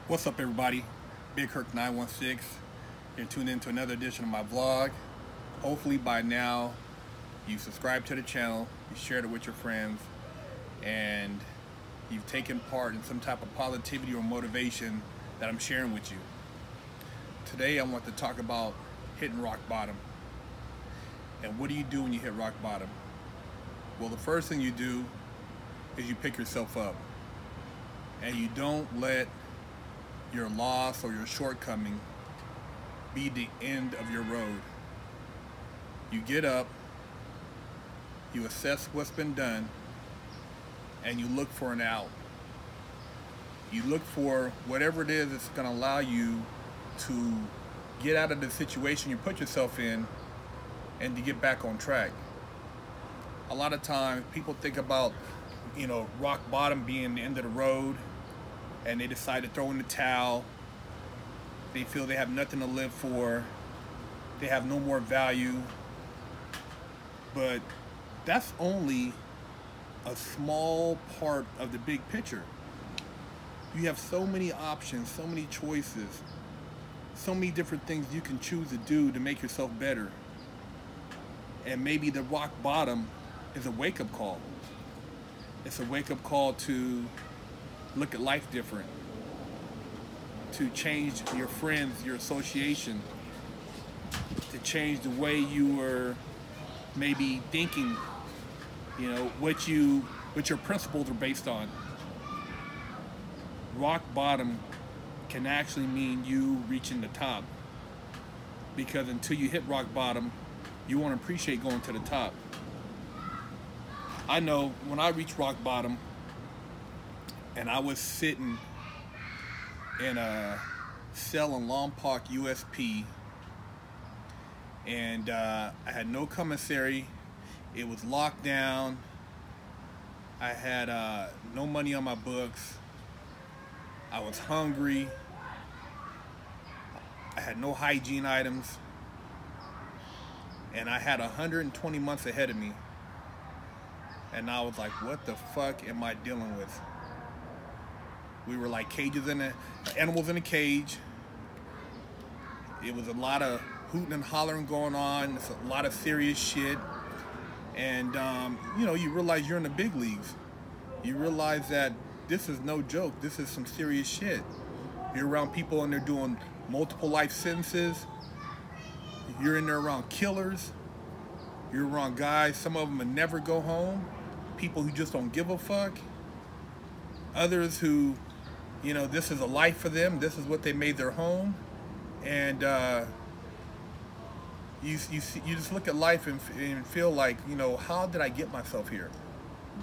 What's up, everybody? Big Kirk 916. You're tuned in to another edition of my vlog. Hopefully by now you've subscribed to the channel, you shared it with your friends, and you've taken part in some type of positivity or motivation that I'm sharing with you. Today I want to talk about hitting rock bottom. And what do you do when you hit rock bottom? Well, the first thing you do is you pick yourself up. And you don't let your loss or your shortcoming be the end of your road. You get up, you assess what's been done, and you look for an out. You look for whatever it is that's going to allow you to get out of the situation you put yourself in and to get back on track. A lot of times people think about, rock bottom being the end of the road, and they decide to throw in the towel. They feel they have nothing to live for. They have no more value. But that's only a small part of the big picture. You have so many options, so many choices, so many different things you can choose to do to make yourself better. And maybe the rock bottom is a wake-up call. It's a wake-up call to look at life different, to change your friends, your association, to change the way you were maybe thinking, what your principles are based on. Rock bottom can actually mean you reaching the top, because until you hit rock bottom, you won't appreciate going to the top. I know when I reached rock bottom, and I was sitting in a cell in Lompoc, USP, and I had no commissary. It was locked down. I had no money on my books. I was hungry. I had no hygiene items. And I had 120 months ahead of me. And I was like, what the fuck am I dealing with? We were like animals in a cage. It was a lot of hooting and hollering going on. It's a lot of serious shit. And, you realize you're in the big leagues. You realize that this is no joke. This is some serious shit. You're around people and they're doing multiple life sentences. You're in there around killers. You're around guys, some of them will never go home. People who just don't give a fuck. Others who, this is a life for them. This is what they made their home. And you just look at life and feel like, how did I get myself here?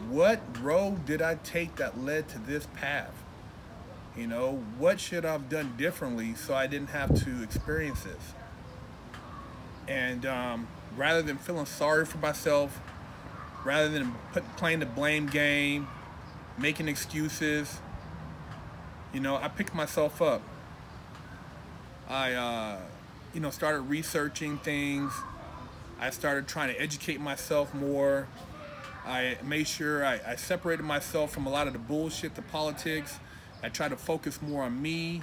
What road did I take that led to this path? What should I have done differently so I didn't have to experience this? And rather than feeling sorry for myself, rather than playing the blame game, making excuses, I picked myself up. I, started researching things. I started trying to educate myself more. I made sure I separated myself from a lot of the bullshit, the politics. I tried to focus more on me,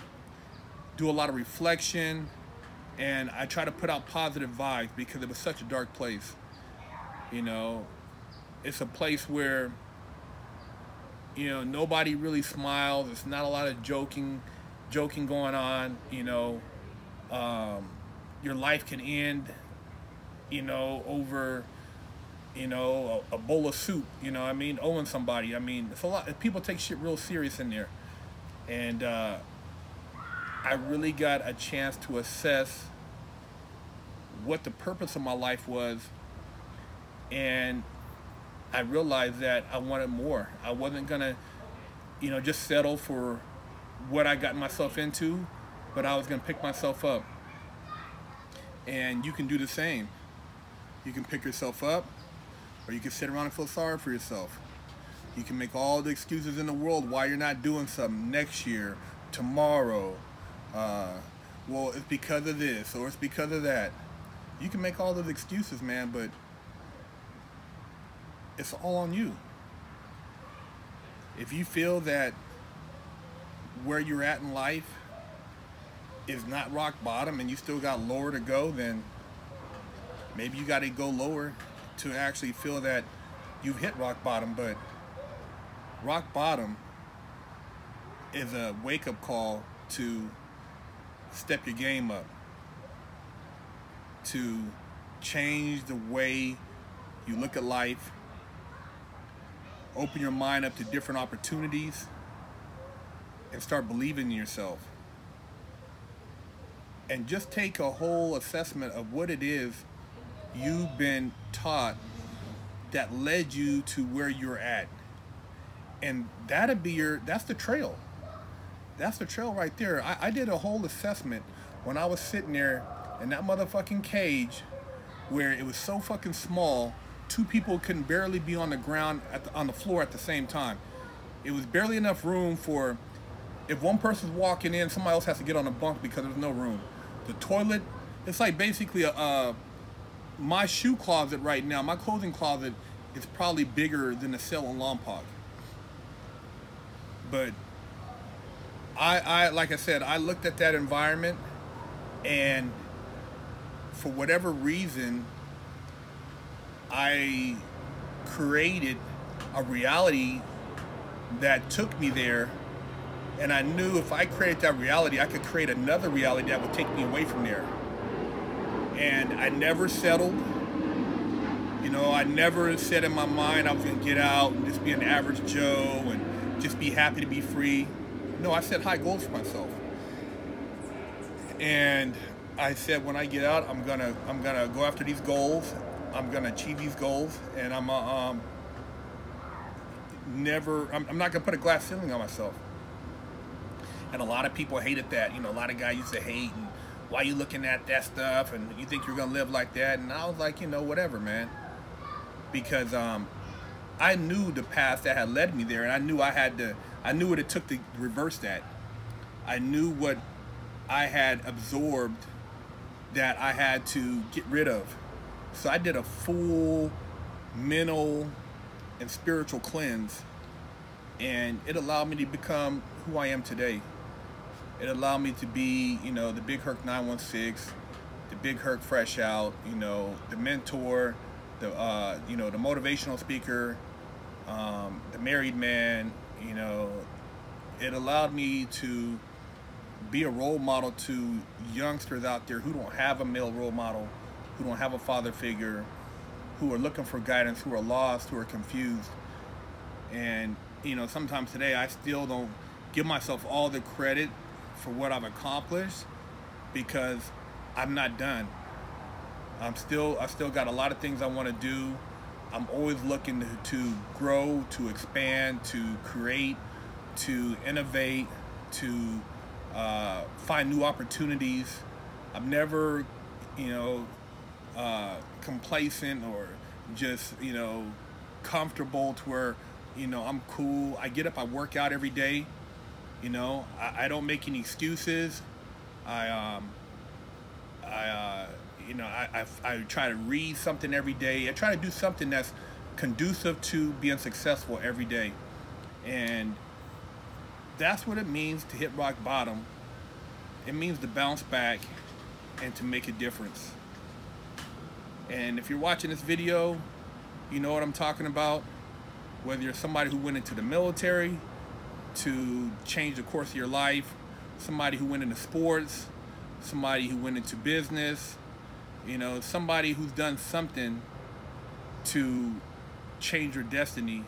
do a lot of reflection, and I try to put out positive vibes because it was such a dark place. It's a place where nobody really smiles. There's not a lot of joking going on. Your life can end, over, a bowl of soup. Owing somebody. It's a lot. People take shit real serious in there, and I really got a chance to assess what the purpose of my life was, and I realized that I wanted more. I wasn't gonna, just settle for what I got myself into, but I was gonna pick myself up. And you can do the same. You can pick yourself up, or you can sit around and feel sorry for yourself. You can make all the excuses in the world why you're not doing something next year, tomorrow. Well, it's because of this, or it's because of that. You can make all those excuses, man, but it's all on you. If you feel that where you're at in life is not rock bottom and you still got lower to go, then maybe you got to go lower to actually feel that you've hit rock bottom. But rock bottom is a wake-up call to step your game up, to change the way you look at life, open your mind up to different opportunities, and start believing in yourself. And just take a whole assessment of what it is you've been taught that led you to where you're at. And that's the trail. That's the trail right there. I did a whole assessment when I was sitting there in that motherfucking cage where it was so fucking small, two people couldn't barely be on the ground on the floor at the same time. It was barely enough room for, if one person's walking in, somebody else has to get on a bunk because there's no room. The toilet, it's like basically my shoe closet right now, my clothing closet is probably bigger than a cell in Lompoc. But I like I said, I looked at that environment, and for whatever reason, I created a reality that took me there. And I knew if I created that reality, I could create another reality that would take me away from there. And I never settled. You know, I never said in my mind I was going to get out and just be an average Joe and just be happy to be free. No, I set high goals for myself. And I said when I get out, I'm gonna go after these goals. I'm gonna achieve these goals, and I'm not gonna put a glass ceiling on myself. And a lot of people hated that. You know, a lot of guys used to hate, and why you looking at that stuff, and you think you're gonna live like that? And I was like, you know, whatever, man. Because I knew the path that had led me there, and I knew what it took to reverse that. I knew what I had absorbed that I had to get rid of. So I did a full mental and spiritual cleanse, and it allowed me to become who I am today. It allowed me to be, you know, the Big Herc 916, the Big Herc Fresh Out, you know, the mentor, the you know, the motivational speaker, the married man. You know, it allowed me to be a role model to youngsters out there who don't have a male role model, who don't have a father figure, who are looking for guidance, who are lost, who are confused. And, you know, sometimes today I still don't give myself all the credit for what I've accomplished because I'm not done. I still got a lot of things I want to do. I'm always looking to grow, to expand, to create, to innovate, to find new opportunities. I'm never, you know, complacent or just, you know, comfortable to where, you know, I'm cool. I get up, I work out every day. You know, I don't make any excuses. I try to read something every day. I try to do something that's conducive to being successful every day. And that's what it means to hit rock bottom. It means to bounce back and to make a difference. And if you're watching this video, you know what I'm talking about. Whether you're somebody who went into the military to change the course of your life, somebody who went into sports, somebody who went into business, you know, somebody who's done something to change your destiny.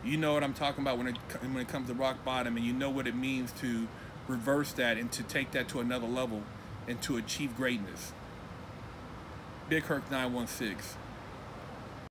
You know what I'm talking about when it comes to rock bottom, and you know what it means to reverse that and to take that to another level and to achieve greatness. Big Herc 916.